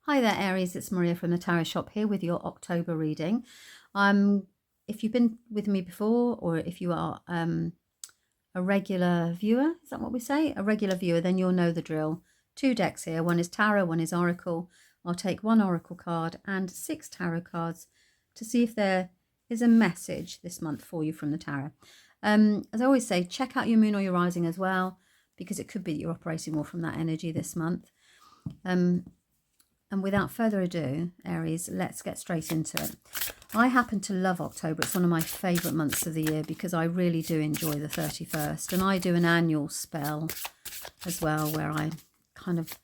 Hi there, Aries. It's Maria from the Tarot Shop here with your October reading. If you've been with me before, or if you are a regular viewer, is that what we say? A regular viewer, then you'll know the drill. 2 decks here. One is tarot, one is oracle. I'll take 1 oracle card and 6 tarot cards to see if there is a message this month for you from the tarot. As I always say, check out your moon or your rising as well, because it could be that you're operating more from that energy this month. And without further ado, Aries, let's get straight into it. I happen to love October. It's one of my favourite months of the year because I really do enjoy the 31st. And I do an annual spell as well where I kind of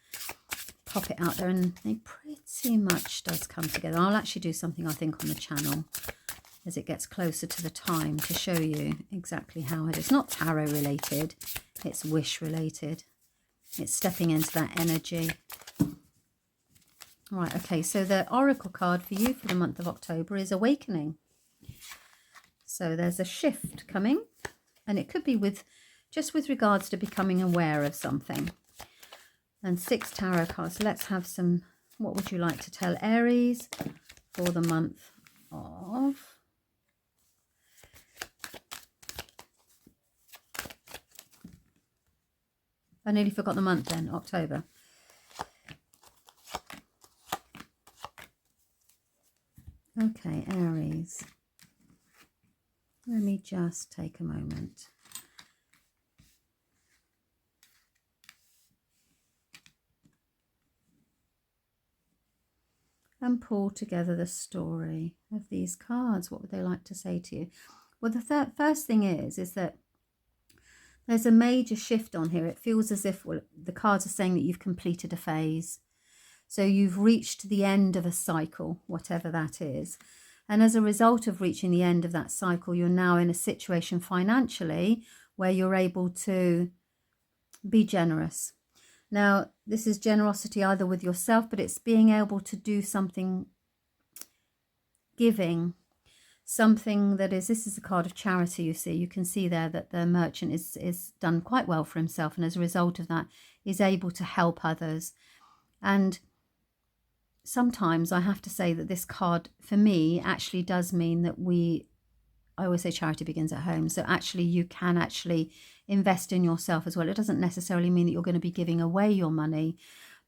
pop it out there and it pretty much does come together. I'll actually do something, I think, on the channel as it gets closer to the time to show you exactly how it is. It's not tarot related, it's wish related. It's stepping into that energy. Right, okay, so the oracle card for you for the month of October is Awakening. So there's a shift coming, and it could be just with regards to becoming aware of something. And 6 tarot cards. Let's have some, what would you like to tell Aries for the month of... I nearly forgot the month then, October. Okay, Aries, let me just take a moment. And pull together the story of these cards. What would they like to say to you? Well, the first thing is that there's a major shift on here. It feels as if, well, the cards are saying that you've completed a phase. So you've reached the end of a cycle, whatever that is. And as a result of reaching the end of that cycle, you're now in a situation financially where you're able to be generous. Now, this is generosity either with yourself, but it's being able to do something, giving, something that is, this is a card of charity, you see. You can see there that the merchant is done quite well for himself, and as a result of that is able to help others. And sometimes I have to say that this card, for me, actually does mean that I always say charity begins at home. So actually you can actually invest in yourself as well. It doesn't necessarily mean that you're going to be giving away your money,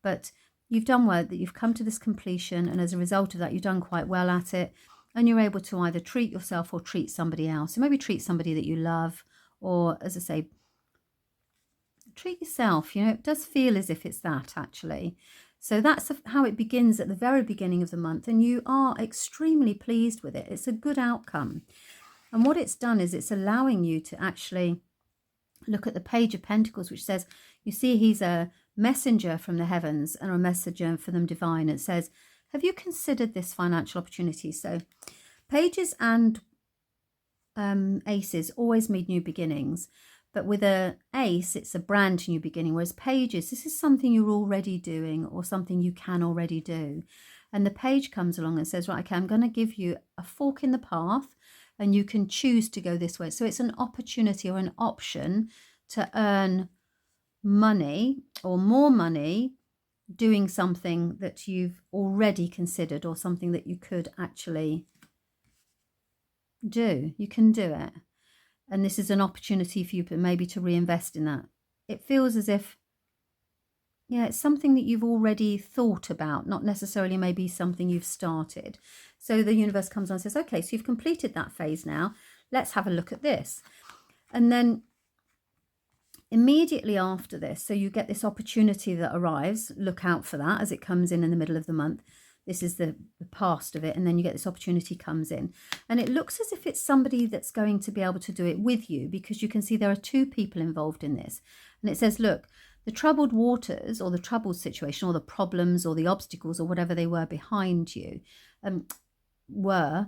but you've done well, that you've come to this completion, and as a result of that, you've done quite well at it, and you're able to either treat yourself or treat somebody else. So maybe treat somebody that you love, or, as I say, treat yourself. You know, it does feel as if it's that, actually. So that's how it begins at the very beginning of the month, and you are extremely pleased with it. It's a good outcome. And what it's done is it's allowing you to actually look at the Page of Pentacles, which says, you see, he's a messenger from the heavens and a messenger for them divine. It says, have you considered this financial opportunity? So pages and aces always mean new beginnings. But with an ace, it's a brand new beginning, whereas pages, this is something you're already doing or something you can already do. And the page comes along and says, right, okay, I'm going to give you a fork in the path and you can choose to go this way. So it's an opportunity or an option to earn money or more money doing something that you've already considered or something that you could actually do. You can do it. And this is an opportunity for you maybe to reinvest in that. It feels as if, yeah, it's something that you've already thought about, not necessarily maybe something you've started. So the universe comes on and says, okay, so you've completed that phase now. Let's have a look at this. And then immediately after this, so you get this opportunity that arrives. Look out for that as it comes in the middle of the month. This is the past of it, and then you get this opportunity comes in. And it looks as if it's somebody that's going to be able to do it with you, because you can see there are 2 people involved in this. And it says, look, the troubled waters or the troubled situation or the problems or the obstacles or whatever they were behind you were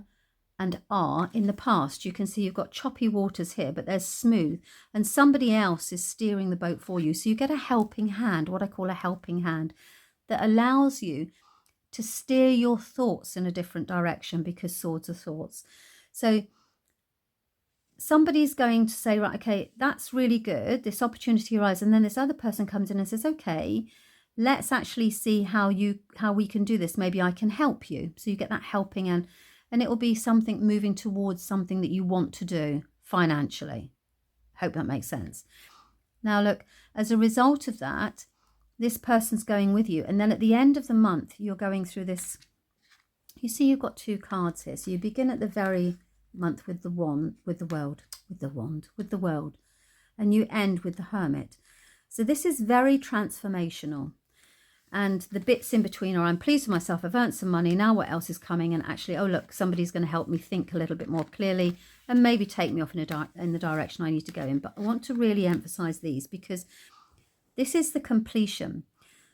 and are in the past. You can see you've got choppy waters here, but they're smooth, and somebody else is steering the boat for you. So you get a helping hand, what I call a helping hand, that allows you to steer your thoughts in a different direction, because swords are thoughts. So somebody's going to say, right, okay, that's really good, this opportunity arises, and then this other person comes in and says, okay, let's actually see how we can do this. Maybe I can help you. So you get that helping, and it will be something moving towards something that you want to do financially. Hope that makes sense. Now look, as a result of that, this person's going with you, and then at the end of the month you're going through this. You see, you've got 2 cards here. So you begin at the very month with the wand, with the world, and you end with the Hermit. So this is very transformational. And the bits in between are, I'm pleased with myself, I've earned some money, now what else is coming? And actually, oh look, somebody's going to help me think a little bit more clearly and maybe take me off in the direction I need to go in. But I want to really emphasize these because this is the completion.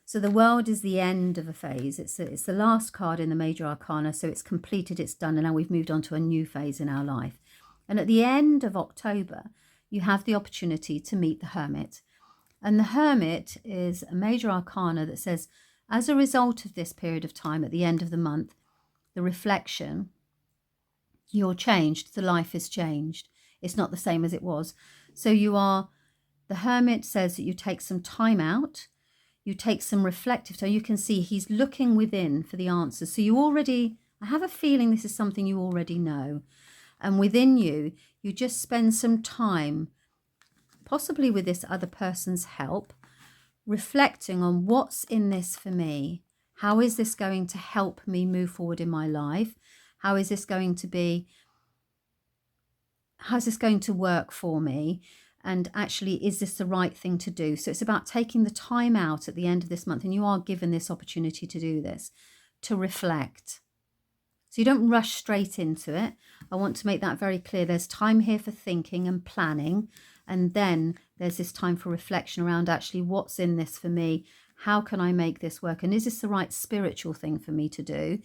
So the world is the end of a phase. It's the last card in the major arcana. So it's completed, it's done, and now we've moved on to a new phase in our life. And at the end of October, you have the opportunity to meet the Hermit. And the Hermit is a major arcana that says, as a result of this period of time, at the end of the month, the reflection, you're changed, the life is changed. It's not the same as it was. So the Hermit says that you take some time out, you take some reflective time. You can see he's looking within for the answers. So I have a feeling this is something you already know. And within you, you just spend some time, possibly with this other person's help, reflecting on what's in this for me. How is this going to help me move forward in my life? How is this going to work for me? And actually, is this the right thing to do? So it's about taking the time out at the end of this month, and you are given this opportunity to do this, to reflect. So you don't rush straight into it. I want to make that very clear. There's time here for thinking and planning, and then there's this time for reflection around actually what's in this for me? How can I make this work? And is this the right spiritual thing for me to do?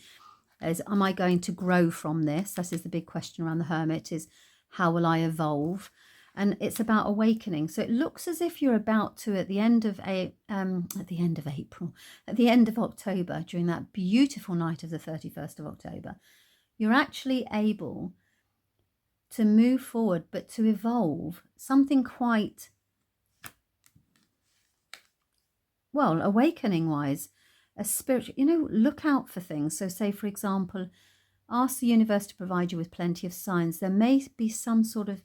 Am I going to grow from this? This is the big question around the Hermit, is how will I evolve? And it's about awakening. So it looks as if you're about to, at the end of October, during that beautiful night of the 31st of October, you're actually able to move forward, but to evolve something quite, well, awakening wise, a spiritual, look out for things. So say, for example, ask the universe to provide you with plenty of signs. There may be some sort of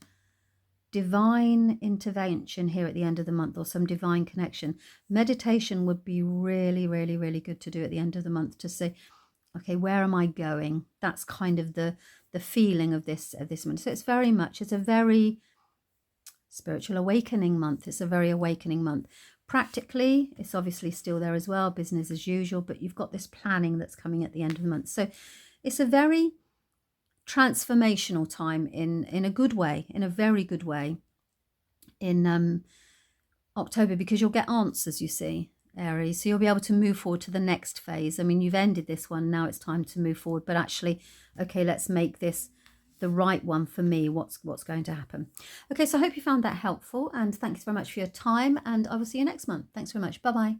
divine intervention here at the end of the month, or some divine connection. Meditation would be really, really, really good to do at the end of the month, to say, okay, where am I going? That's kind of the feeling of this month. So it's a very spiritual awakening month. It's a very awakening month. Practically, it's obviously still there as well, business as usual, but you've got this planning that's coming at the end of the month. So it's a very transformational time in a good way, in a very good way, in October, because you'll get answers, you see, Aries. So you'll be able to move forward to the next phase. I mean, you've ended this one, now it's time to move forward, but actually, okay, let's make this the right one for me. What's going to happen? Okay, so I hope you found that helpful, and thanks very much for your time, and I will see you next month. Thanks very much. Bye-bye.